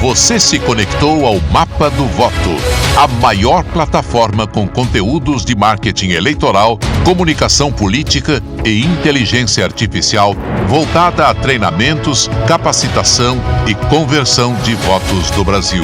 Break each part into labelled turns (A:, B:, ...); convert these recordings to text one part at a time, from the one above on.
A: Você se conectou ao Mapa do Voto, a maior plataforma com conteúdos de marketing eleitoral, comunicação política e inteligência artificial voltada a treinamentos, capacitação e conversão de votos do Brasil.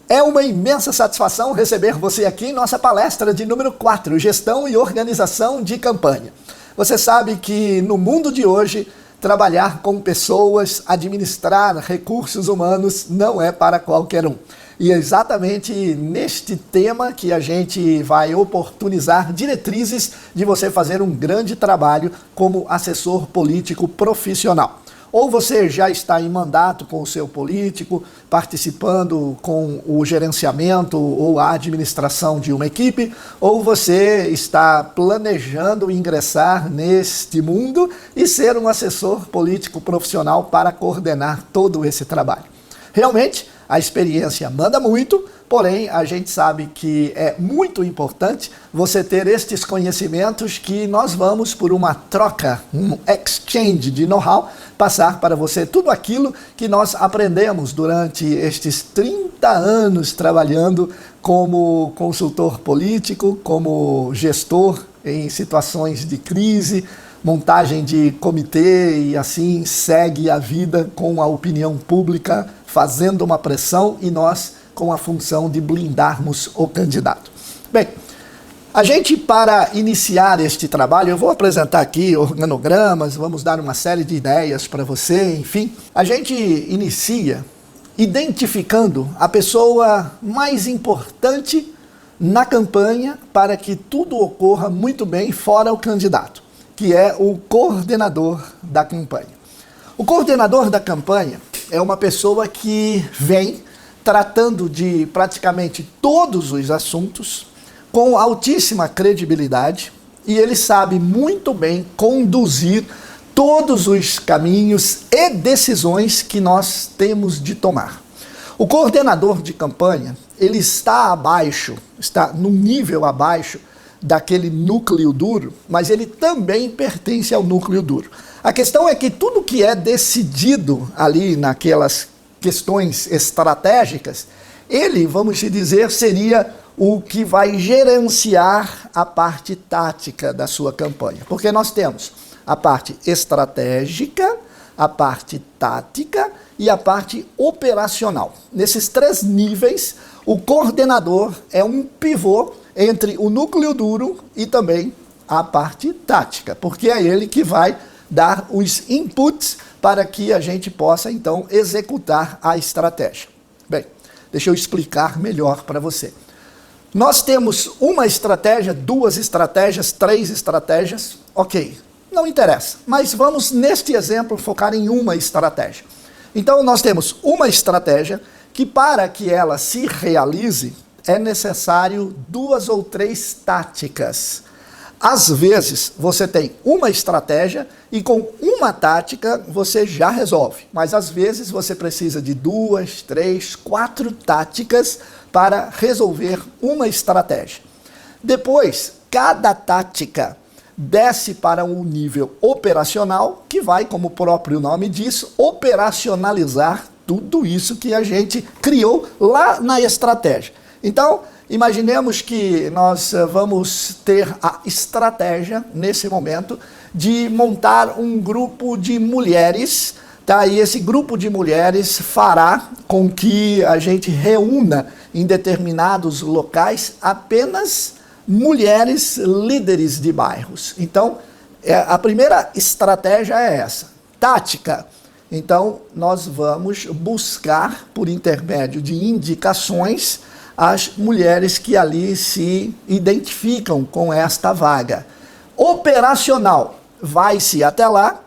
B: É uma imensa satisfação receber você aqui em nossa palestra de número 4, Gestão e Organização de Campanha. Você sabe que no mundo de hoje, trabalhar com pessoas, administrar recursos humanos não é para qualquer um. E é exatamente neste tema que a gente vai oportunizar diretrizes de você fazer um grande trabalho como assessor político profissional. Ou você já está em mandato com o seu político, participando com o gerenciamento ou a administração de uma equipe, ou você está planejando ingressar neste mundo e ser um assessor político profissional para coordenar todo esse trabalho. Realmente, a experiência manda muito, porém a gente sabe que é muito importante você ter estes conhecimentos que nós vamos por uma troca, um exchange de know-how, passar para você tudo aquilo que nós aprendemos durante estes 30 anos trabalhando como consultor político, como gestor em situações de crise, montagem de comitê e assim segue a vida com a opinião pública, fazendo uma pressão e nós com a função de blindarmos o candidato. Bem, a gente, para iniciar este trabalho, eu vou apresentar aqui organogramas, vamos dar uma série de ideias para você, enfim. A gente inicia identificando a pessoa mais importante na campanha para que tudo ocorra muito bem fora o candidato, que é o coordenador da campanha. O coordenador da campanha é uma pessoa que vem tratando de praticamente todos os assuntos com altíssima credibilidade e ele sabe muito bem conduzir todos os caminhos e decisões que nós temos de tomar. O coordenador de campanha, ele está abaixo, está num nível abaixo daquele núcleo duro, mas ele também pertence ao núcleo duro. A questão é que tudo que é decidido ali naquelas questões estratégicas, ele, vamos dizer, seria o que vai gerenciar a parte tática da sua campanha. Porque nós temos a parte estratégica, a parte tática e a parte operacional. Nesses 3 níveis, o coordenador é um pivô entre o núcleo duro e também a parte tática, porque é ele que vai dar os inputs para que a gente possa, então, executar a estratégia. Bem, deixa eu explicar melhor para você. Nós temos uma estratégia, 2 estratégias, 3 estratégias, ok, não interessa, mas vamos, neste exemplo, focar em uma estratégia. Então, nós temos uma estratégia que, para que ela se realize, é necessário 2 ou 3 táticas. Às vezes, você tem uma estratégia e com uma tática você já resolve. Mas às vezes você precisa de 2, 3, 4 táticas para resolver uma estratégia. Depois, cada tática desce para um nível operacional que vai, como o próprio nome diz, operacionalizar tudo isso que a gente criou lá na estratégia. Então, imaginemos que nós vamos ter a estratégia, nesse momento, de montar um grupo de mulheres, tá? E esse grupo de mulheres fará com que a gente reúna em determinados locais apenas mulheres líderes de bairros. Então, a primeira estratégia é essa. Tática. Então, nós vamos buscar, por intermédio de indicações, as mulheres que ali se identificam com esta vaga. Operacional, vai-se até lá,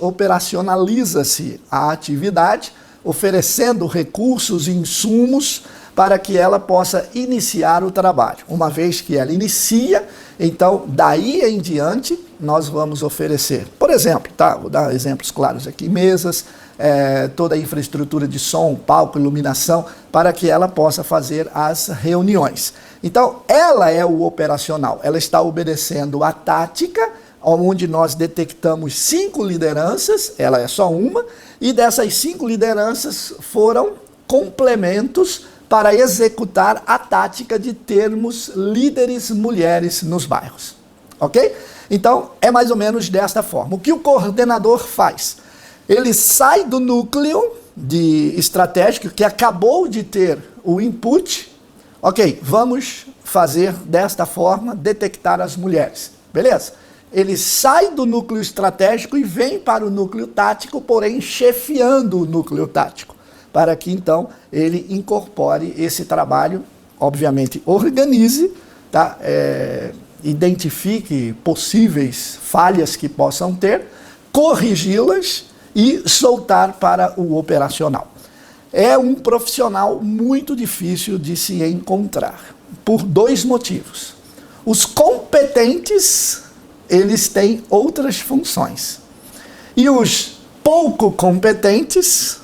B: operacionaliza-se a atividade, oferecendo recursos e insumos para que ela possa iniciar o trabalho. Uma vez que ela inicia, então, daí em diante, nós vamos oferecer, por exemplo, tá? Vou dar exemplos claros aqui, mesas, toda a infraestrutura de som, palco, iluminação, para que ela possa fazer as reuniões. Então, ela é o operacional, ela está obedecendo a tática, onde nós detectamos 5 lideranças, ela é só uma, e dessas 5 lideranças foram complementos para executar a tática de termos líderes mulheres nos bairros. Ok? Então, é mais ou menos desta forma. O que o coordenador faz? Ele sai do núcleo de estratégico que acabou de ter o input. Ok, vamos fazer desta forma, detectar as mulheres. Beleza? Ele sai do núcleo estratégico e vem para o núcleo tático, porém chefiando o núcleo tático, para que então ele incorpore esse trabalho, obviamente organize, tá? Identifique possíveis falhas que possam ter, corrigi-las e soltar para o operacional. É um profissional muito difícil de se encontrar, por 2 motivos. Os competentes, eles têm outras funções. E os pouco competentes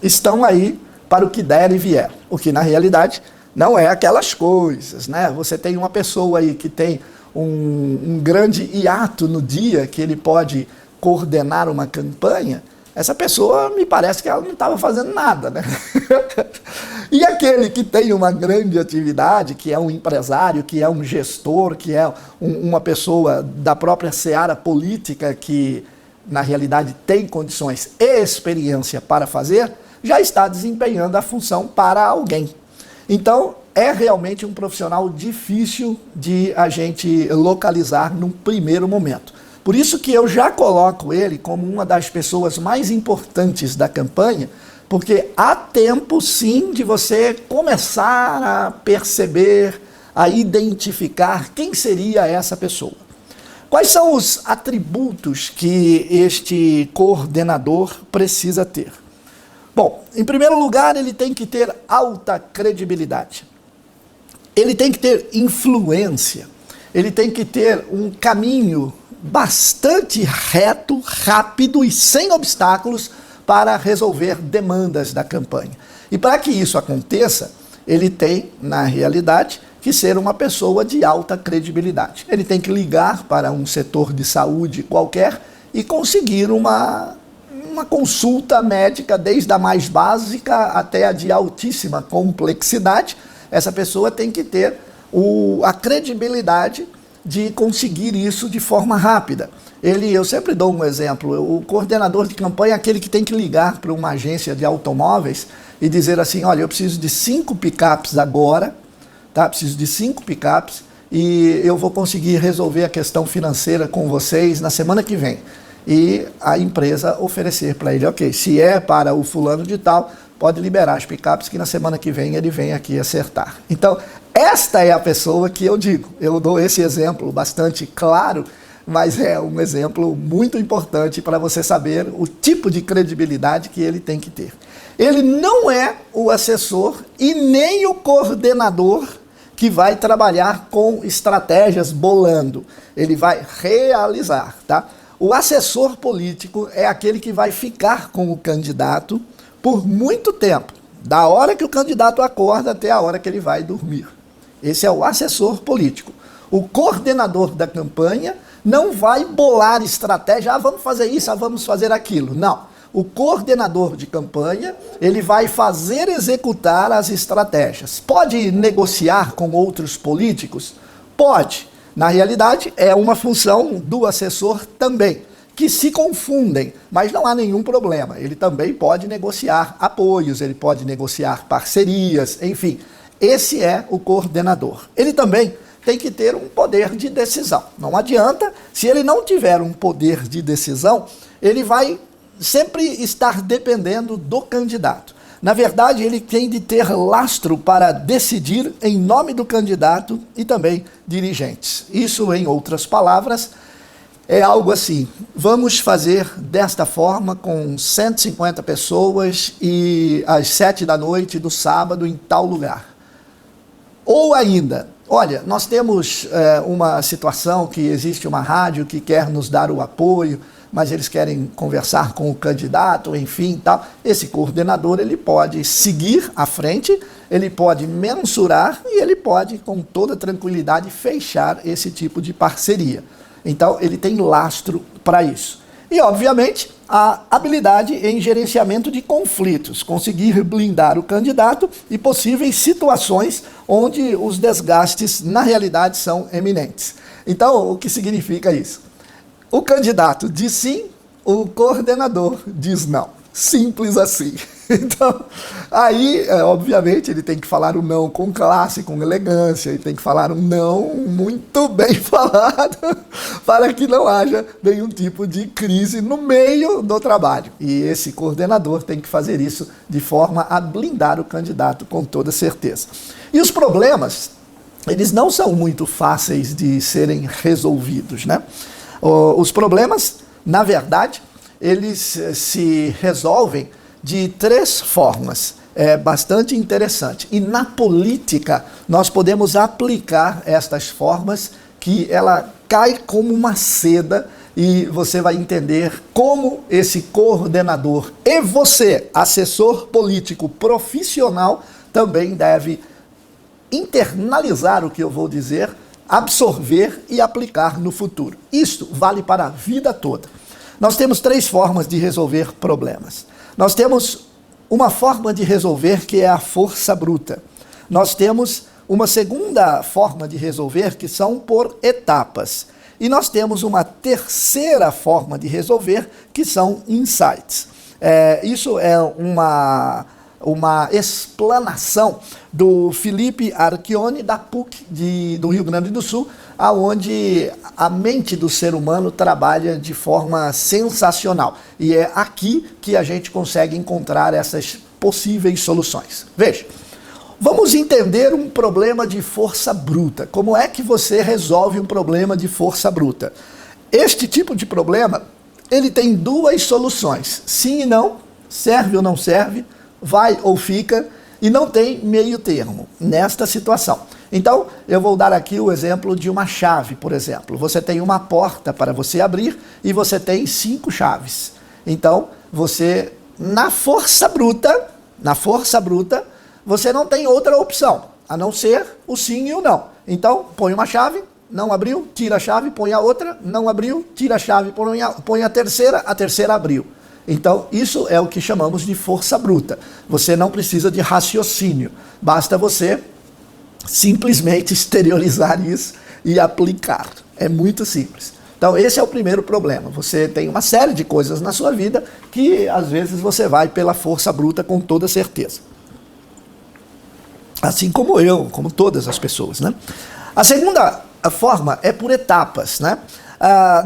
B: estão aí para o que der e vier. O que, na realidade, não é aquelas coisas, né? Você tem uma pessoa aí que tem um grande hiato no dia, que ele pode coordenar uma campanha. Essa pessoa, me parece que ela não estava fazendo nada, né? E aquele que tem uma grande atividade, que é um empresário, que é um gestor, que é uma pessoa da própria seara política, que na realidade tem condições e experiência para fazer, já está desempenhando a função para alguém. Então, é realmente um profissional difícil de a gente localizar num primeiro momento. Por isso que eu já coloco ele como uma das pessoas mais importantes da campanha, porque há tempo sim de você começar a perceber, a identificar quem seria essa pessoa. Quais são os atributos que este coordenador precisa ter? Bom, em primeiro lugar, ele tem que ter alta credibilidade. Ele tem que ter influência. Ele tem que ter um caminho bastante reto, rápido e sem obstáculos para resolver demandas da campanha. E para que isso aconteça, ele tem, na realidade, que ser uma pessoa de alta credibilidade. Ele tem que ligar para um setor de saúde qualquer e conseguir uma consulta médica, desde a mais básica até a de altíssima complexidade. Essa pessoa tem que ter a credibilidade de conseguir isso de forma rápida. Eu sempre dou um exemplo, o coordenador de campanha é aquele que tem que ligar para uma agência de automóveis e dizer assim, olha, eu preciso de 5 picapes agora, tá? Preciso de 5 picapes e eu vou conseguir resolver a questão financeira com vocês na semana que vem. E a empresa oferecer para ele, ok, se é para o fulano de tal, pode liberar as picapes que na semana que vem ele vem aqui acertar. Então, esta é a pessoa que eu digo. Eu dou esse exemplo bastante claro, mas é um exemplo muito importante para você saber o tipo de credibilidade que ele tem que ter. Ele não é o assessor e nem o coordenador que vai trabalhar com estratégias bolando. Ele vai realizar, tá? O assessor político é aquele que vai ficar com o candidato por muito tempo, da hora que o candidato acorda até a hora que ele vai dormir. Esse é o assessor político. O coordenador da campanha não vai bolar estratégia, vamos fazer isso, vamos fazer aquilo. Não. O coordenador de campanha, ele vai fazer executar as estratégias. Pode negociar com outros políticos? Pode. Na realidade, é uma função do assessor também, que se confundem, mas não há nenhum problema. Ele também pode negociar apoios, ele pode negociar parcerias, enfim. Esse é o coordenador. Ele também tem que ter um poder de decisão. Não adianta, se ele não tiver um poder de decisão, ele vai sempre estar dependendo do candidato. Na verdade, ele tem de ter lastro para decidir em nome do candidato e também dirigentes. Isso, em outras palavras, é algo assim, vamos fazer desta forma com 150 pessoas e às 7 da noite do sábado em tal lugar. Ou ainda, olha, nós temos uma situação que existe uma rádio que quer nos dar o apoio, mas eles querem conversar com o candidato, enfim, tal. Esse coordenador, ele pode seguir à frente, ele pode mensurar e ele pode, com toda tranquilidade, fechar esse tipo de parceria. Então, ele tem lastro para isso. E, obviamente, a habilidade em gerenciamento de conflitos, conseguir blindar o candidato e possíveis situações onde os desgastes, na realidade, são eminentes. Então, o que significa isso? O candidato diz sim, o coordenador diz não. Simples assim. Então, aí, obviamente, ele tem que falar um não com classe, com elegância, ele tem que falar um não muito bem falado, para que não haja nenhum tipo de crise no meio do trabalho. E esse coordenador tem que fazer isso de forma a blindar o candidato com toda certeza. E os problemas, eles não são muito fáceis de serem resolvidos, né? Os problemas, na verdade, eles se resolvem de 3 formas. É bastante interessante. E na política, nós podemos aplicar estas formas que ela cai como uma seda e você vai entender como esse coordenador e você, assessor político profissional, também deve internalizar o que eu vou dizer, absorver e aplicar no futuro. Isto vale para a vida toda. Nós temos 3 formas de resolver problemas. Nós temos uma forma de resolver que é a força bruta. Nós temos uma segunda forma de resolver que são por etapas. E nós temos uma terceira forma de resolver que são insights. Isso é uma explanação do Felipe Archione, da PUC do Rio Grande do Sul, onde a mente do ser humano trabalha de forma sensacional. E é aqui que a gente consegue encontrar essas possíveis soluções. Veja, vamos entender um problema de força bruta. Como é que você resolve um problema de força bruta? Este tipo de problema, ele tem 2 soluções. Sim e não, serve ou não serve, vai ou fica, e não tem meio termo nesta situação. Então, eu vou dar aqui o exemplo de uma chave, por exemplo. Você tem uma porta para você abrir e você tem 5 chaves. Então, você, na força bruta, você não tem outra opção, a não ser o sim e o não. Então, põe uma chave, não abriu, tira a chave, põe a outra, não abriu, tira a chave, põe a terceira abriu. Então, isso é o que chamamos de força bruta. Você não precisa de raciocínio, basta você simplesmente exteriorizar isso e aplicar. É muito simples. Então, esse é o primeiro problema. Você tem uma série de coisas na sua vida que, às vezes, você vai pela força bruta com toda certeza. Assim como eu, como todas as pessoas, né? A segunda forma é por etapas, né?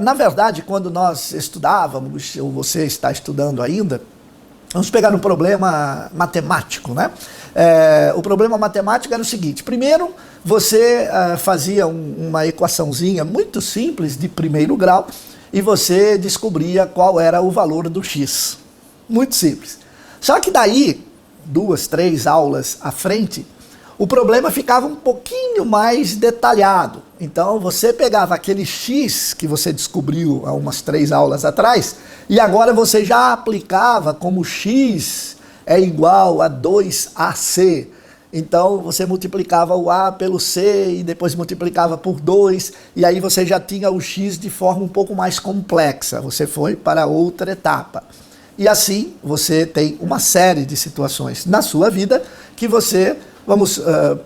B: Na verdade, quando nós estudávamos, ou você está estudando ainda, vamos pegar um problema matemático, né? O problema matemático era o seguinte: primeiro, você fazia uma equaçãozinha muito simples de primeiro grau e você descobria qual era o valor do x. Muito simples. Só que daí, 2, 3 aulas à frente, o problema ficava um pouquinho mais detalhado. Então, você pegava aquele x que você descobriu há umas 3 aulas atrás, e agora você já aplicava como x é igual a 2ac. Então, você multiplicava o a pelo c e depois multiplicava por 2, e aí você já tinha o x de forma um pouco mais complexa. Você foi para outra etapa. E assim, você tem uma série de situações na sua vida que você...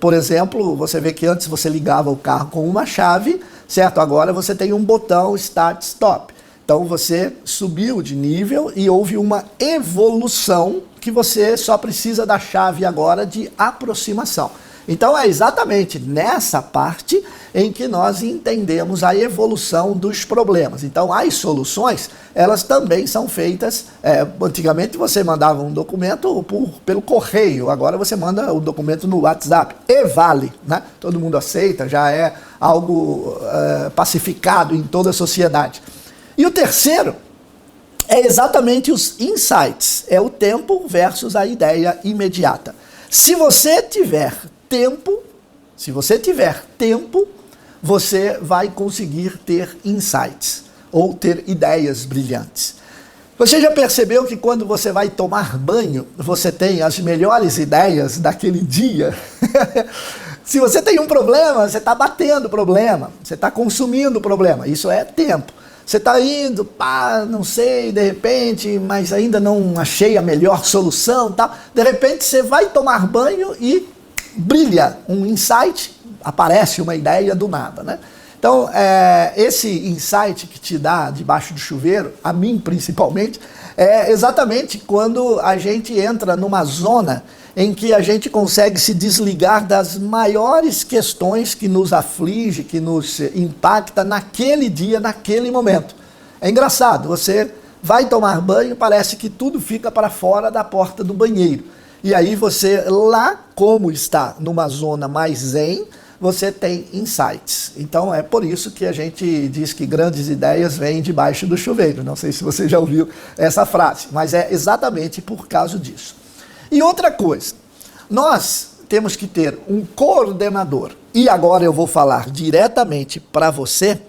B: por exemplo, você vê que antes você ligava o carro com uma chave, certo? Agora você tem um botão Start-Stop. Então você subiu de nível e houve uma evolução que você só precisa da chave agora de aproximação. Então é exatamente nessa parte em que nós entendemos a evolução dos problemas. Então as soluções, elas também são feitas, antigamente você mandava um documento pelo correio, agora você manda o documento no WhatsApp, e vale, né? Todo mundo aceita, já é algo pacificado em toda a sociedade. E o terceiro é exatamente os insights, é o tempo versus a ideia imediata. Se você tiver tempo, você vai conseguir ter insights ou ter ideias brilhantes. Você já percebeu que quando você vai tomar banho, você tem as melhores ideias daquele dia? Se você tem um problema, você está batendo o problema, você está consumindo o problema, isso é tempo. Você está indo, pá, não sei, de repente, mas ainda não achei a melhor solução, tal. De repente você vai tomar banho e brilha um insight, aparece uma ideia do nada, né? Então, esse insight que te dá debaixo do chuveiro, a mim principalmente, é exatamente quando a gente entra numa zona em que a gente consegue se desligar das maiores questões que nos aflige, que nos impacta naquele dia, naquele momento. É engraçado, você vai tomar banho, parece que tudo fica para fora da porta do banheiro. E aí você, lá como está numa zona mais zen, você tem insights. Então é por isso que a gente diz que grandes ideias vêm debaixo do chuveiro. Não sei se você já ouviu essa frase, mas é exatamente por causa disso. E outra coisa, nós temos que ter um coordenador, e agora eu vou falar diretamente para você,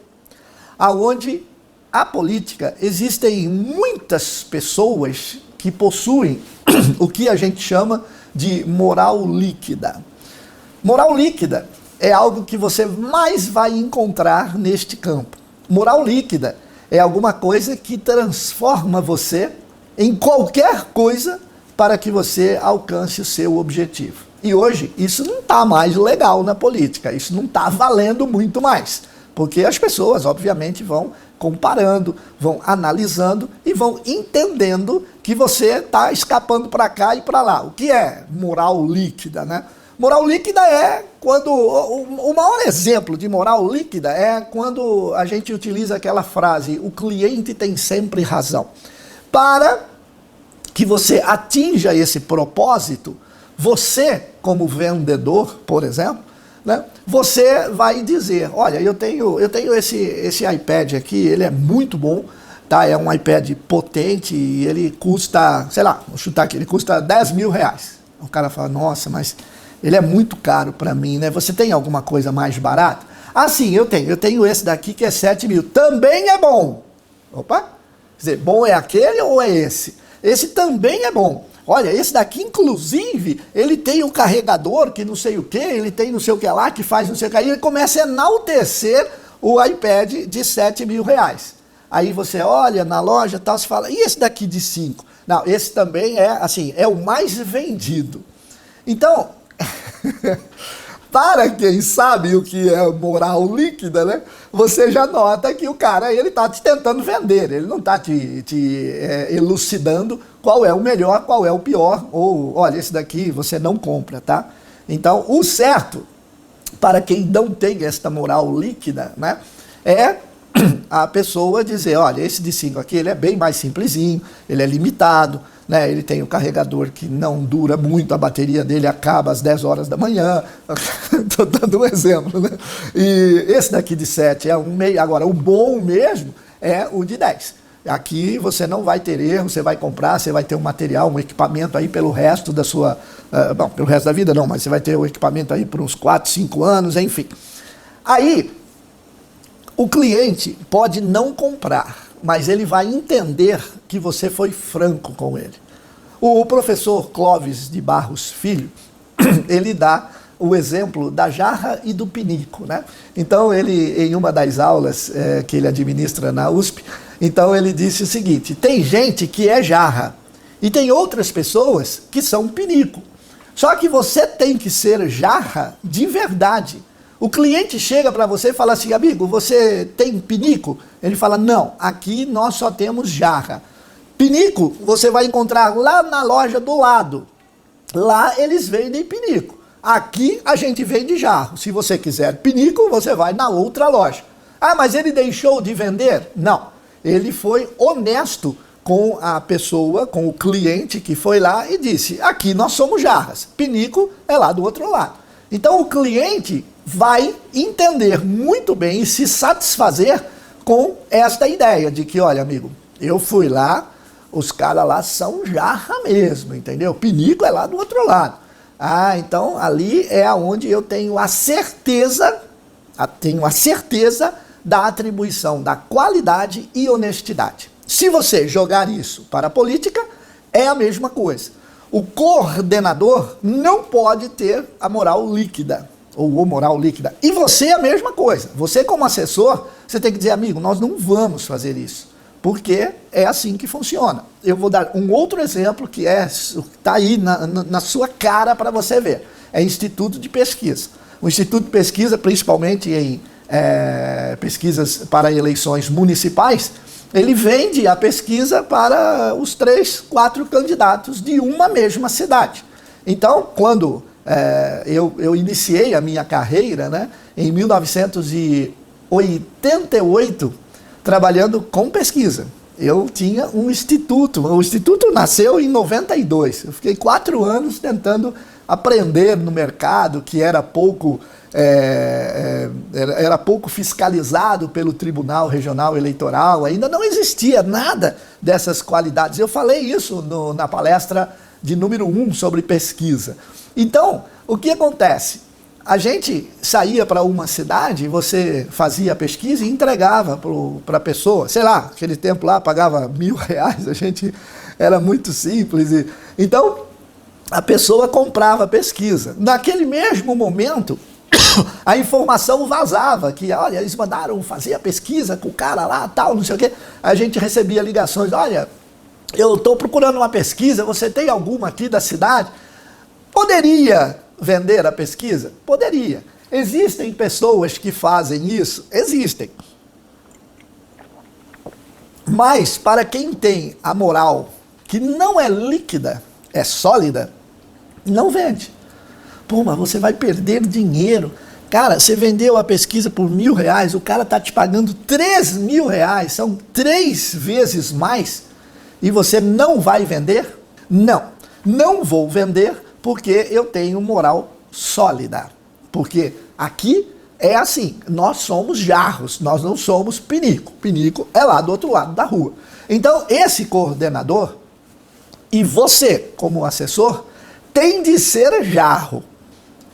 B: aonde a política, existem muitas pessoas que possuem o que a gente chama de moral líquida. Moral líquida é algo que você mais vai encontrar neste campo. Moral líquida é alguma coisa que transforma você em qualquer coisa para que você alcance o seu objetivo. E hoje isso não está mais legal na política, isso não está valendo muito mais, porque as pessoas obviamente vão comparando, vão analisando e vão entendendo que você está escapando para cá e para lá. O que é moral líquida, né? Moral líquida é quando, o maior exemplo de moral líquida é quando a gente utiliza aquela frase, o cliente tem sempre razão. Para que você atinja esse propósito, você, como vendedor, por exemplo, né, você vai dizer, olha, eu tenho esse iPad aqui, ele é muito bom, tá? É um iPad potente e ele custa, sei lá, vou chutar aqui, ele custa 10 mil reais. O cara fala, nossa, mas ele é muito caro para mim, né? Você tem alguma coisa mais barata? Ah, sim, eu tenho esse daqui que é 7 mil, também é bom. Opa, quer dizer, bom é aquele ou é esse? Esse também é bom. Olha, esse daqui, inclusive, ele tem um carregador que não sei o que, ele tem não sei o que lá, que faz não sei o que, aí ele começa a enaltecer o iPad de 7 mil reais. Aí você olha na loja e tal, você fala, e esse daqui de 5? Não, esse também é, assim, é o mais vendido. Então, para quem sabe o que é moral líquida, né? Você já nota que o cara, ele está te tentando vender, ele não está te elucidando qual é o melhor, qual é o pior, ou, olha, esse daqui você não compra, tá? Então, o certo, para quem não tem esta moral líquida, né? É a pessoa dizer, olha, esse de 5 aqui, ele é bem mais simplesinho, ele é limitado, né? Ele tem um carregador que não dura muito, a bateria dele acaba às 10 horas da manhã, estou dando um exemplo, né? E esse daqui de 7 é um meio, agora o bom mesmo é o de 10. Aqui você não vai ter erro, você vai comprar, você vai ter um material, um equipamento aí pelo resto da sua, bom, pelo resto da vida não, mas você vai ter o equipamento aí por uns 4, 5 anos, enfim. Aí, o cliente pode não comprar, mas ele vai entender que você foi franco com ele. O professor Clóvis de Barros Filho, ele dá o exemplo da jarra e do pinico, né? Então ele, em uma das aulas que ele administra na USP, então ele disse o seguinte, tem gente que é jarra e tem outras pessoas que são pinico. Só que você tem que ser jarra de verdade. O cliente chega para você e fala assim, amigo, você tem pinico? Ele fala, não, aqui nós só temos jarra. Pinico você vai encontrar lá na loja do lado. Lá eles vendem pinico. Aqui a gente vende jarro. Se você quiser pinico, você vai na outra loja. Ah, mas ele deixou de vender? Não. Ele foi honesto com a pessoa, com o cliente que foi lá e disse, aqui nós somos jarras. Pinico é lá do outro lado. Então o cliente vai entender muito bem e se satisfazer com esta ideia de que, olha, amigo, eu fui lá, os caras lá são jarra mesmo, entendeu? Pinico é lá do outro lado. Ah, então ali é onde eu tenho a certeza da atribuição da qualidade e honestidade. Se você jogar isso para a política, é a mesma coisa. O coordenador não pode ter a moral líquida. ou moral líquida. E você a mesma coisa. Você como assessor, você tem que dizer, amigo, nós não vamos fazer isso, porque é assim que funciona. Eu vou dar um outro exemplo que está aí na sua cara para você ver. É Instituto de Pesquisa. O Instituto de Pesquisa, principalmente em pesquisas para eleições municipais, ele vende a pesquisa para os 3, 4 candidatos de uma mesma cidade. Então, quando eu iniciei a minha carreira, né, em 1988, trabalhando com pesquisa. Eu tinha um instituto, o instituto nasceu em 92, eu fiquei 4 anos tentando aprender no mercado, que era pouco fiscalizado pelo Tribunal Regional Eleitoral, ainda não existia nada dessas qualidades. Eu falei isso na palestra de número 1 sobre pesquisa. Então, o que acontece? A gente saía para uma cidade, você fazia a pesquisa e entregava para a pessoa, sei lá, aquele tempo lá pagava R$1.000, a gente era muito simples. Então, a pessoa comprava a pesquisa. Naquele mesmo momento, a informação vazava, que olha, eles mandaram fazer a pesquisa com o cara lá, tal, não sei o quê. A gente recebia ligações, olha, eu estou procurando uma pesquisa, você tem alguma aqui da cidade? Poderia vender a pesquisa? Poderia. Existem pessoas que fazem isso? Existem. Mas para quem tem a moral que não é líquida, é sólida, não vende. Pô, mas você vai perder dinheiro. Cara, você vendeu a pesquisa por R$1.000, o cara está te pagando R$3.000, são 3 vezes mais, e você não vai vender? Não, não vou vender porque eu tenho moral sólida. Porque aqui é assim, nós somos jarros, nós não somos pinico. Pinico é lá do outro lado da rua. Então, esse coordenador e você, como assessor, tem de ser jarro.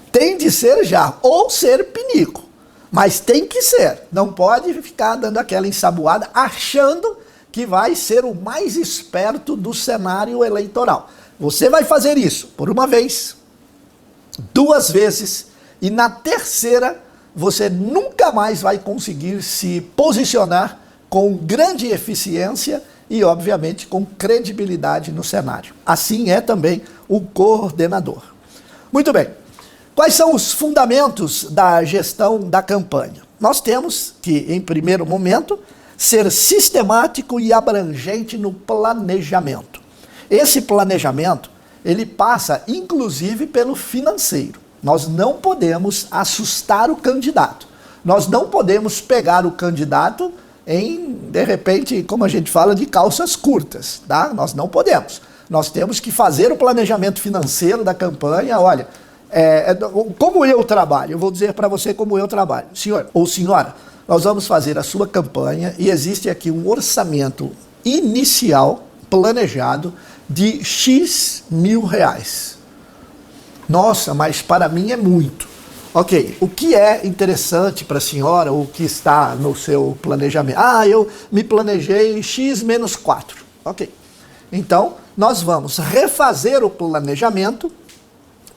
B: Tem de ser jarro, ou ser pinico. Mas tem que ser. Não pode ficar dando aquela ensaboada, achando que vai ser o mais esperto do cenário eleitoral. Você vai fazer isso por uma vez, 2 vezes, e na terceira você nunca mais vai conseguir se posicionar com grande eficiência e, obviamente, com credibilidade no cenário. Assim é também o coordenador. Muito bem. Quais são os fundamentos da gestão da campanha? Nós temos que, em primeiro momento, ser sistemático e abrangente no planejamento. Esse planejamento, ele passa, inclusive, pelo financeiro. Nós não podemos assustar o candidato. Nós não podemos pegar o candidato de repente, como a gente fala, de calças curtas, tá? Nós não podemos. Nós temos que fazer o planejamento financeiro da campanha. Olha, como eu trabalho, eu vou dizer para você como eu trabalho. Senhor ou senhora, nós vamos fazer a sua campanha e existe aqui um orçamento inicial planejado de X mil reais. Nossa, mas para mim é muito. Ok, o que é interessante para a senhora, ou o que está no seu planejamento? Ah, eu me planejei X menos 4. Ok, então nós vamos refazer o planejamento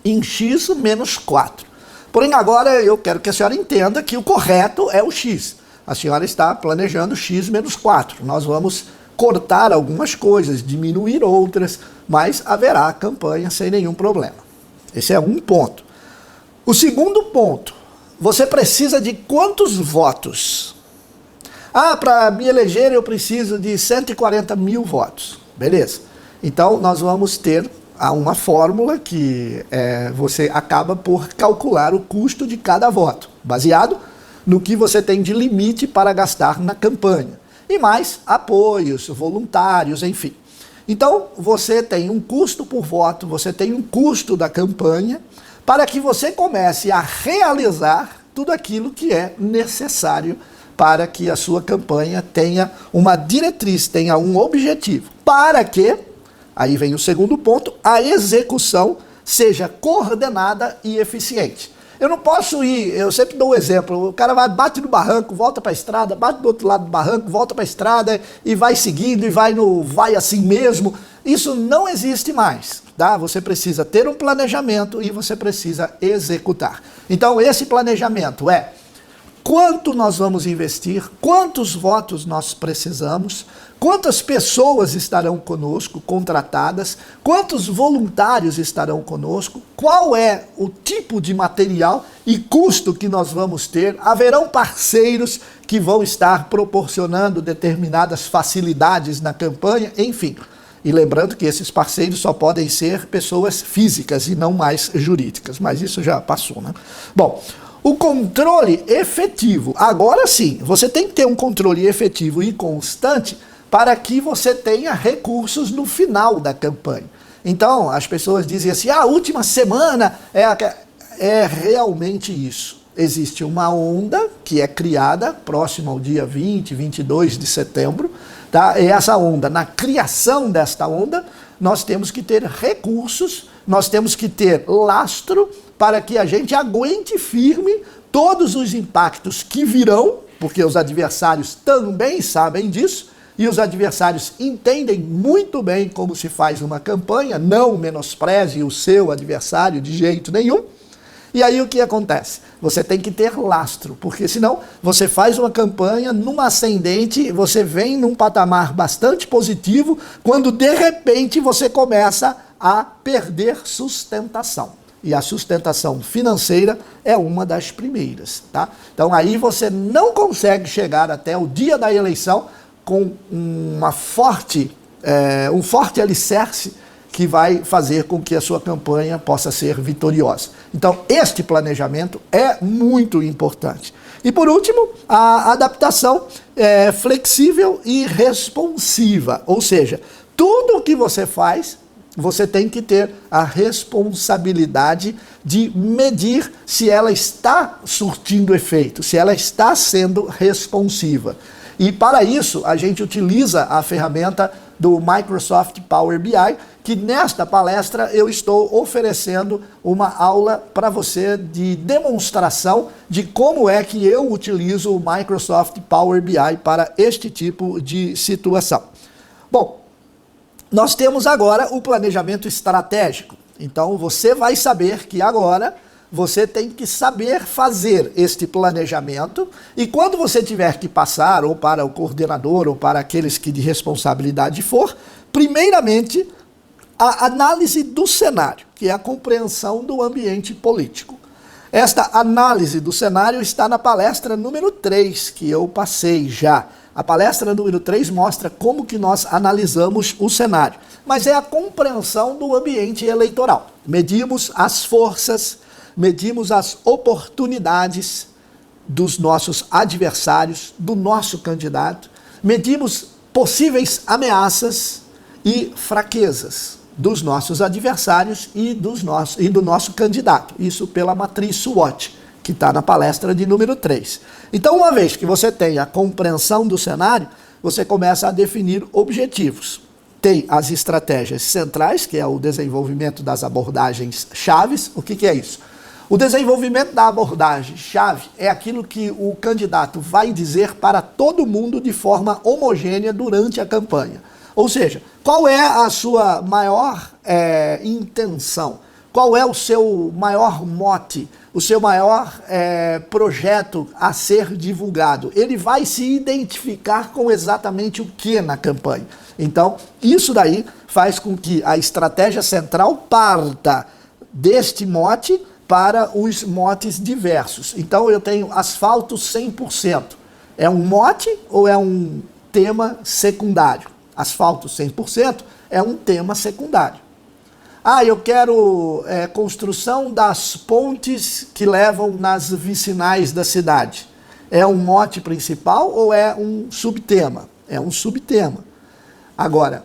B: em X menos 4. Porém, agora eu quero que a senhora entenda que o correto é o X. A senhora está planejando X menos 4. Nós vamos cortar algumas coisas, diminuir outras, mas haverá campanha sem nenhum problema. Esse é um ponto. O segundo ponto, você precisa de quantos votos? Ah, para me eleger eu preciso de 140 mil votos. Beleza. Então nós vamos ter uma fórmula que você acaba por calcular o custo de cada voto, baseado no que você tem de limite para gastar na campanha. E mais apoios, voluntários, enfim. Então, você tem um custo por voto, você tem um custo da campanha, para que você comece a realizar tudo aquilo que é necessário para que a sua campanha tenha uma diretriz, tenha um objetivo. Para que, aí vem o segundo ponto, a execução seja coordenada e eficiente. Eu não posso ir, eu sempre dou um exemplo, o cara vai, bate no barranco, volta para a estrada, bate do outro lado do barranco, volta para a estrada e vai seguindo e vai assim mesmo. Isso não existe mais, tá? Você precisa ter um planejamento e você precisa executar. Então esse planejamento é: quanto nós vamos investir, quantos votos nós precisamos, quantas pessoas estarão conosco, contratadas, quantos voluntários estarão conosco, qual é o tipo de material e custo que nós vamos ter, haverão parceiros que vão estar proporcionando determinadas facilidades na campanha, enfim. E lembrando que esses parceiros só podem ser pessoas físicas e não mais jurídicas, mas isso já passou, né? Bom, o controle efetivo, agora sim, você tem que ter um controle efetivo e constante para que você tenha recursos no final da campanha. Então, as pessoas dizem assim, a última semana é realmente isso. Existe uma onda que é criada próximo ao dia 20, 22 de setembro, tá? E essa onda, na criação desta onda, nós temos que ter recursos, nós temos que ter lastro para que a gente aguente firme todos os impactos que virão, porque os adversários também sabem disso, e os adversários entendem muito bem como se faz uma campanha, não menospreze o seu adversário de jeito nenhum. E aí o que acontece? Você tem que ter lastro, porque senão você faz uma campanha numa ascendente, você vem num patamar bastante positivo, quando de repente você começa a perder sustentação. E a sustentação financeira é uma das primeiras, tá? Então aí você não consegue chegar até o dia da eleição com um forte alicerce que vai fazer com que a sua campanha possa ser vitoriosa. Então, este planejamento é muito importante. E por último, a adaptação flexível e responsiva, ou seja, tudo o que você faz, você tem que ter a responsabilidade de medir se ela está surtindo efeito, se ela está sendo responsiva. E para isso, a gente utiliza a ferramenta do Microsoft Power BI, que nesta palestra eu estou oferecendo uma aula para você de demonstração de como é que eu utilizo o Microsoft Power BI para este tipo de situação. Bom, nós temos agora o planejamento estratégico. Então você vai saber que agora você tem que saber fazer este planejamento e quando você tiver que passar ou para o coordenador ou para aqueles que de responsabilidade for, primeiramente a análise do cenário, que é a compreensão do ambiente político. Esta análise do cenário está na palestra número 3, que eu passei já. A palestra número 3 mostra como que nós analisamos o cenário, mas é a compreensão do ambiente eleitoral. Medimos as forças, medimos as oportunidades dos nossos adversários, do nosso candidato, medimos possíveis ameaças e fraquezas dos nossos adversários e do nosso candidato. Isso pela matriz SWOT, que está na palestra de número 3. Então, uma vez que você tem a compreensão do cenário, você começa a definir objetivos. Tem as estratégias centrais, que é o desenvolvimento das abordagens chaves. O que é isso? O desenvolvimento da abordagem-chave é aquilo que o candidato vai dizer para todo mundo de forma homogênea durante a campanha. Ou seja, qual é a sua maior intenção? Qual é o seu maior mote? O seu maior projeto a ser divulgado? Ele vai se identificar com exatamente o que na campanha? Então, isso daí faz com que a estratégia central parta deste mote para os motes diversos. Então eu tenho asfalto 100%. É um mote ou é um tema secundário? Asfalto 100% é um tema secundário. Ah, eu quero construção das pontes que levam nas vicinais da cidade. É um mote principal ou é um subtema? É um subtema. Agora,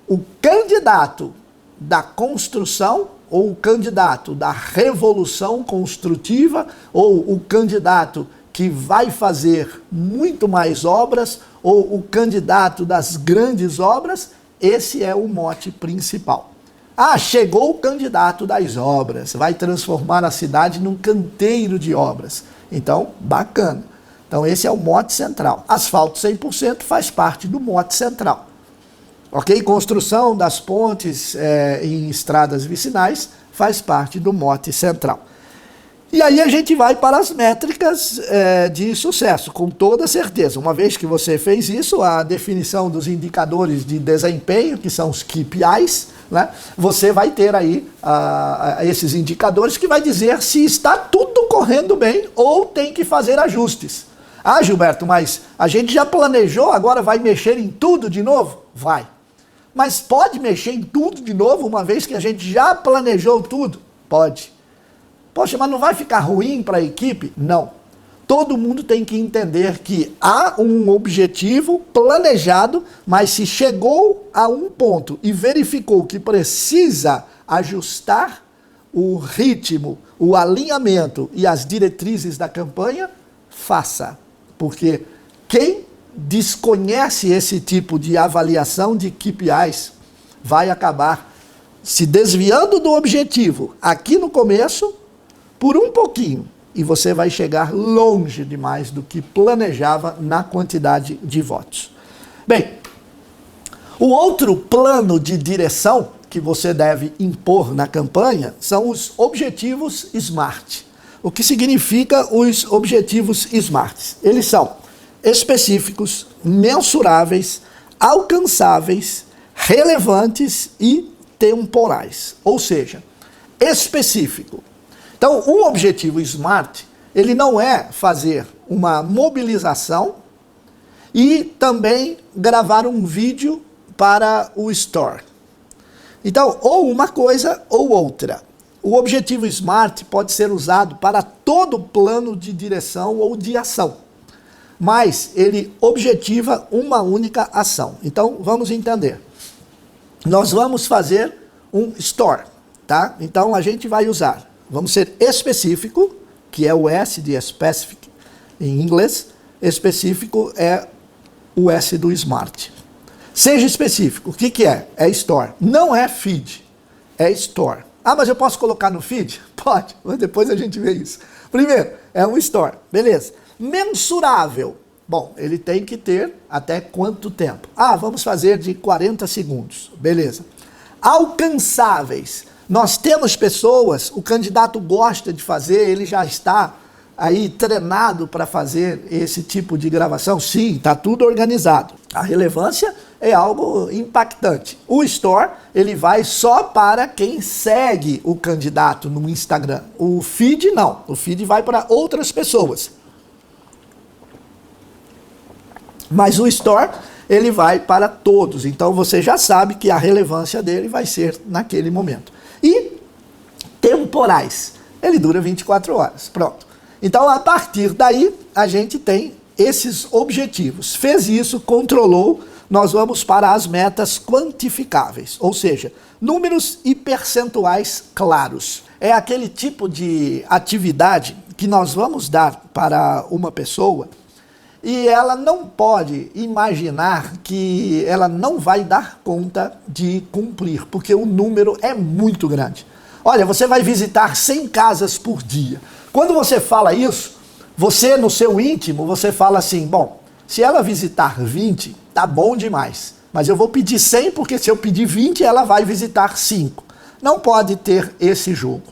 B: o candidato da construção ou o candidato da revolução construtiva, ou o candidato que vai fazer muito mais obras, ou o candidato das grandes obras, esse é o mote principal. Ah, chegou o candidato das obras, vai transformar a cidade num canteiro de obras. Então, bacana. Então, esse é o mote central. Asfalto 100% faz parte do mote central. Ok? Construção das pontes em estradas vicinais faz parte do mote central. E aí a gente vai para as métricas de sucesso, com toda certeza. Uma vez que você fez isso, a definição dos indicadores de desempenho, que são os KPIs, né? Você vai ter aí esses indicadores que vai dizer se está tudo correndo bem ou tem que fazer ajustes. Ah, Gilberto, mas a gente já planejou, agora vai mexer em tudo de novo? Vai. Mas pode mexer em tudo de novo, uma vez que a gente já planejou tudo? Pode. Poxa, mas não vai ficar ruim para a equipe? Não. Todo mundo tem que entender que há um objetivo planejado, mas se chegou a um ponto e verificou que precisa ajustar o ritmo, o alinhamento e as diretrizes da campanha, faça. Porque quem desconhece esse tipo de avaliação de KPIs vai acabar se desviando do objetivo aqui no começo por um pouquinho e você vai chegar longe demais do que planejava na quantidade de votos. Bem, o outro plano de direção que você deve impor na campanha são os objetivos SMART. O que significa os objetivos SMART? Eles são específicos, mensuráveis, alcançáveis, relevantes e temporais. Ou seja, específico. Então, um objetivo SMART, ele não é fazer uma mobilização e também gravar um vídeo para o Store. Então, ou uma coisa ou outra. O objetivo SMART pode ser usado para todo plano de direção ou de ação, mas ele objetiva uma única ação. Então, vamos entender. Nós vamos fazer um Store, tá? Então, a gente vai usar. Vamos ser específico, que é o S de specific em inglês. Específico é o S do SMART. Seja específico. O que que é? É Store. Não é feed, é Store. Ah, mas eu posso colocar no feed? Pode, mas depois a gente vê isso. Primeiro, é um Store. Beleza. Mensurável. Bom, ele tem que ter até quanto tempo? Ah, vamos fazer de 40 segundos. Beleza. Alcançáveis. Nós temos pessoas, o candidato gosta de fazer, ele já está aí treinado para fazer esse tipo de gravação? Sim, está tudo organizado. A relevância é algo impactante. O Store, ele vai só para quem segue o candidato no Instagram. O feed não, o feed vai para outras pessoas. Mas o Store, ele vai para todos. Então você já sabe que a relevância dele vai ser naquele momento. E temporais, ele dura 24 horas, pronto. Então, a partir daí, a gente tem esses objetivos. Fez isso, controlou, nós vamos para as metas quantificáveis, ou seja, números e percentuais claros. É aquele tipo de atividade que nós vamos dar para uma pessoa e ela não pode imaginar que ela não vai dar conta de cumprir, porque o número é muito grande. Olha, você vai visitar 100 casas por dia. Quando você fala isso, você no seu íntimo, você fala assim, bom, se ela visitar 20, tá bom demais. Mas eu vou pedir 100, porque se eu pedir 20, ela vai visitar 5. Não pode ter esse jogo.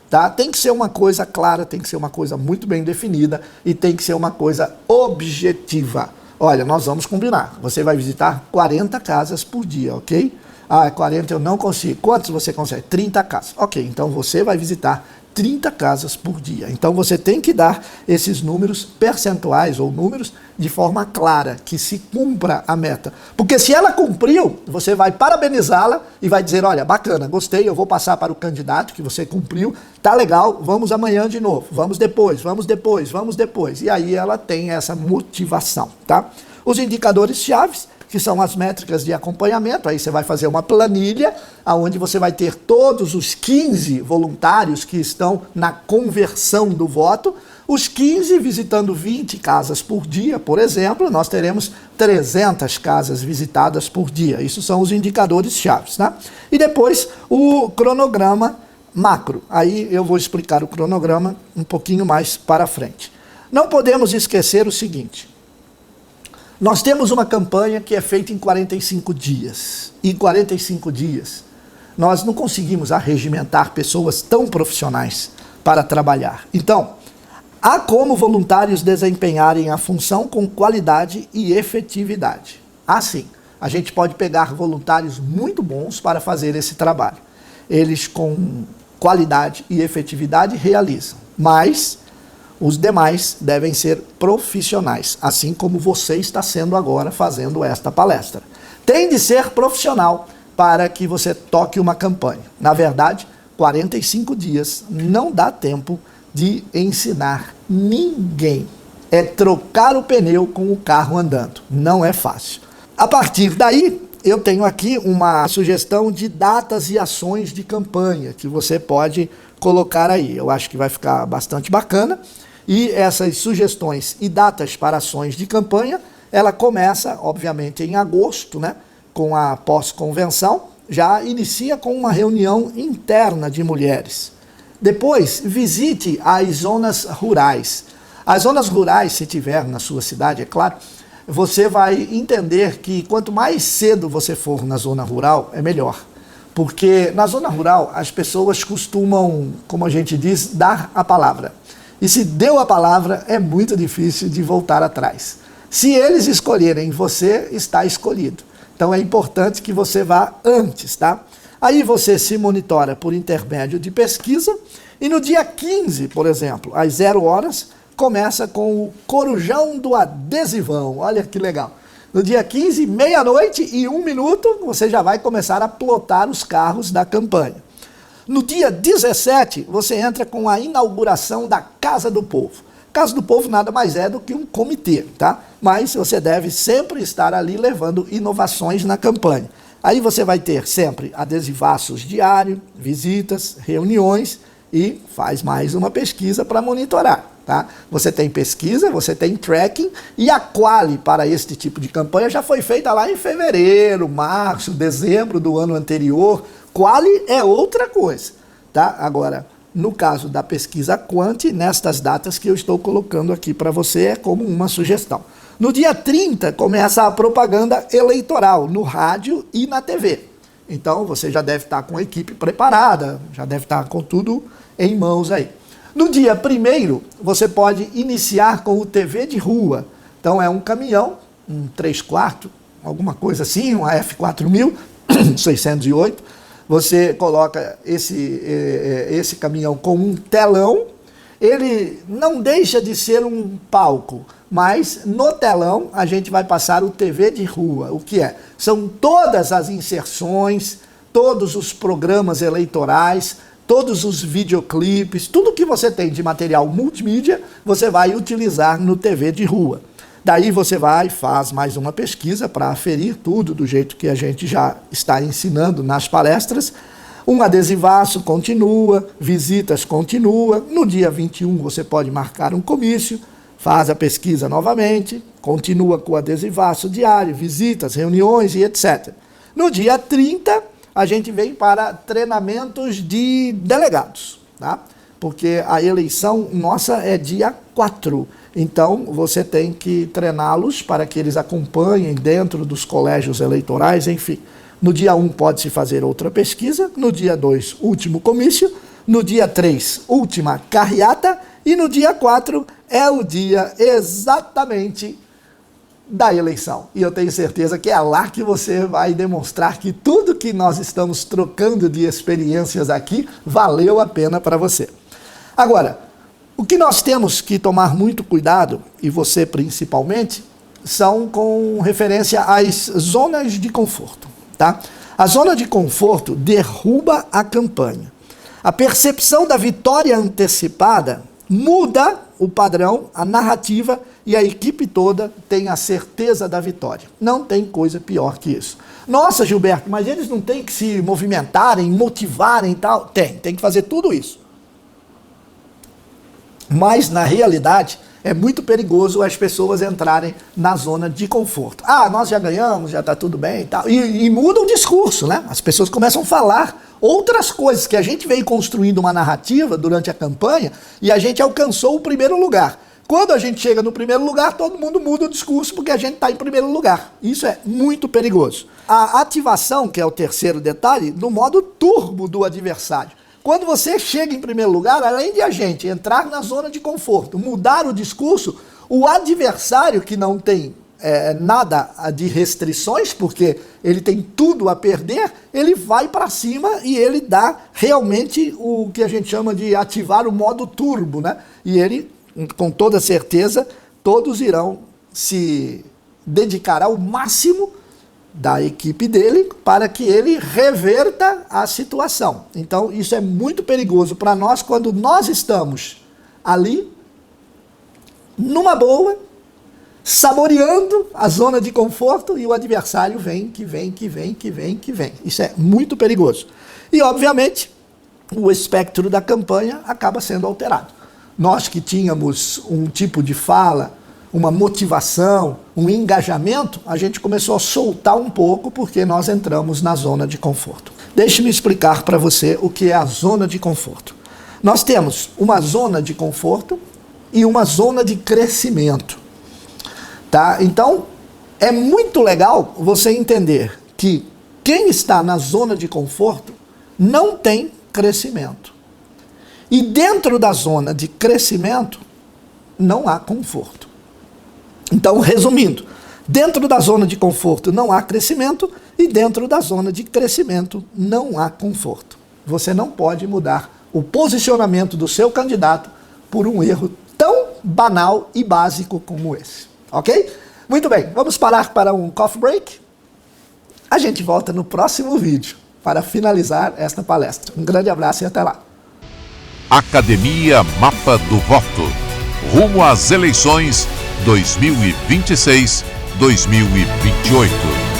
B: Tá? Tem que ser uma coisa clara, tem que ser uma coisa muito bem definida e tem que ser uma coisa objetiva. Olha, nós vamos combinar. Você vai visitar 40 casas por dia, ok? Ah, 40 eu não consigo. Quantos você consegue? 30 casas. Ok, então você vai visitar 30 casas por dia. Então você tem que dar esses números percentuais ou números de forma clara, que se cumpra a meta. Porque se ela cumpriu, você vai parabenizá-la e vai dizer, olha, bacana, gostei, eu vou passar para o candidato que você cumpriu, tá legal, vamos amanhã de novo, vamos depois, vamos depois, vamos depois. E aí ela tem essa motivação, tá? Os indicadores chaves, que são as métricas de acompanhamento, aí você vai fazer uma planilha, onde você vai ter todos os 15 voluntários que estão na conversão do voto, Os 15 visitando 20 casas por dia, por exemplo, nós teremos 300 casas visitadas por dia. Isso são os indicadores chaves, tá? E depois o cronograma macro. Aí eu vou explicar o cronograma um pouquinho mais para frente. Não podemos esquecer o seguinte: nós temos uma campanha que é feita em 45 dias. E em 45 dias, nós não conseguimos arregimentar pessoas tão profissionais para trabalhar. Então, há como voluntários desempenharem a função com qualidade e efetividade. Assim, a gente pode pegar voluntários muito bons para fazer esse trabalho. Eles, com qualidade e efetividade, realizam. Mas os demais devem ser profissionais, assim como você está sendo agora fazendo esta palestra. Tem de ser profissional para que você toque uma campanha. Na verdade, 45 dias não dá tempo de ensinar ninguém. É trocar o pneu com o carro andando. Não é fácil. A partir daí, eu tenho aqui uma sugestão de datas e ações de campanha que você pode colocar aí. Eu acho que vai ficar bastante bacana. E essas sugestões e datas para ações de campanha, ela começa, obviamente, em agosto, né, com a pós-convenção. Já inicia com uma reunião interna de mulheres. Depois, visite as zonas rurais. As zonas rurais, se tiver na sua cidade, é claro, você vai entender que quanto mais cedo você for na zona rural, é melhor. Porque na zona rural, as pessoas costumam, como a gente diz, dar a palavra. E se deu a palavra, é muito difícil de voltar atrás. Se eles escolherem você, está escolhido. Então é importante que você vá antes, tá? Aí você se monitora por intermédio de pesquisa e no dia 15, por exemplo, às 0 horas, começa com o Corujão do Adesivão. Olha que legal. No dia 15, meia-noite e 1 minuto, você já vai começar a plotar os carros da campanha. No dia 17, você entra com a inauguração da Casa do Povo. Casa do Povo nada mais é do que um comitê, tá? Mas você deve sempre estar ali levando inovações na campanha. Aí você vai ter sempre adesivaços diários, visitas, reuniões e faz mais uma pesquisa para monitorar, tá? Você tem pesquisa, você tem tracking e a quali para este tipo de campanha já foi feita lá em fevereiro, março, dezembro do ano anterior. Quali é outra coisa, tá? Agora, no caso da pesquisa Quanti, nestas datas que eu estou colocando aqui para você, é como uma sugestão. No dia 30, começa a propaganda eleitoral, no rádio e na TV. Então, você já deve estar com a equipe preparada, já deve estar com tudo em mãos aí. No dia 1º, você pode iniciar com o TV de rua. Então, é um caminhão, um 3/4, alguma coisa assim, uma F4000, 608. Você coloca esse caminhão com um telão, ele não deixa de ser um palco, mas no telão a gente vai passar o TV de rua. O que é? São todas as inserções, todos os programas eleitorais, todos os videoclipes, tudo que você tem de material multimídia, você vai utilizar no TV de rua. Daí você vai e faz mais uma pesquisa para aferir tudo do jeito que a gente já está ensinando nas palestras. Um adesivaço continua, visitas continua. No dia 21 você pode marcar um comício, faz a pesquisa novamente, continua com o adesivaço diário, visitas, reuniões e etc. No dia 30 a gente vem para treinamentos de delegados, tá? Porque a eleição nossa é dia 4. Então, você tem que treiná-los para que eles acompanhem dentro dos colégios eleitorais, enfim. No dia 1 pode-se fazer outra pesquisa, no dia 2, último comício, no dia 3, última carreata, e no dia 4 é o dia exatamente da eleição. E eu tenho certeza que é lá que você vai demonstrar que tudo que nós estamos trocando de experiências aqui valeu a pena para você. Agora, o que nós temos que tomar muito cuidado, e você principalmente, são com referência às zonas de conforto, tá? A zona de conforto derruba a campanha. A percepção da vitória antecipada muda o padrão, a narrativa, e a equipe toda tem a certeza da vitória. Não tem coisa pior que isso. Nossa, Gilberto, mas eles não têm que se movimentarem, motivarem e tal? Tem que fazer tudo isso. Mas, na realidade, é muito perigoso as pessoas entrarem na zona de conforto. Nós já ganhamos, já está tudo bem e tal. E muda o discurso, né? As pessoas começam a falar outras coisas, que a gente veio construindo uma narrativa durante a campanha e a gente alcançou o primeiro lugar. Quando a gente chega no primeiro lugar, todo mundo muda o discurso porque a gente está em primeiro lugar. Isso é muito perigoso. A ativação, que é o terceiro detalhe, no modo turbo do adversário. Quando você chega em primeiro lugar, além de a gente entrar na zona de conforto, mudar o discurso, o adversário que não tem nada de restrições, porque ele tem tudo a perder, ele vai para cima e ele dá realmente o que a gente chama de ativar o modo turbo, né? E ele, com toda certeza, todos irão se dedicar ao máximo da equipe dele para que ele reverta a situação. Então, isso é muito perigoso para nós quando nós estamos ali, numa boa, saboreando a zona de conforto e o adversário vem, que vem. Isso é muito perigoso. E, obviamente, o espectro da campanha acaba sendo alterado. Nós que tínhamos um tipo de fala, uma motivação, um engajamento, a gente começou a soltar um pouco porque nós entramos na zona de conforto. Deixe-me explicar para você o que é a zona de conforto. Nós temos uma zona de conforto e uma zona de crescimento. Tá? Então, é muito legal você entender que quem está na zona de conforto não tem crescimento. E dentro da zona de crescimento, não há conforto. Então, resumindo, dentro da zona de conforto não há crescimento e dentro da zona de crescimento não há conforto. Você não pode mudar o posicionamento do seu candidato por um erro tão banal e básico como esse. Ok? Muito bem, vamos parar para um coffee break. A gente volta no próximo vídeo para finalizar esta palestra. Um grande abraço e até lá.
A: Academia Mapa do Voto. Rumo às eleições 2026-2028.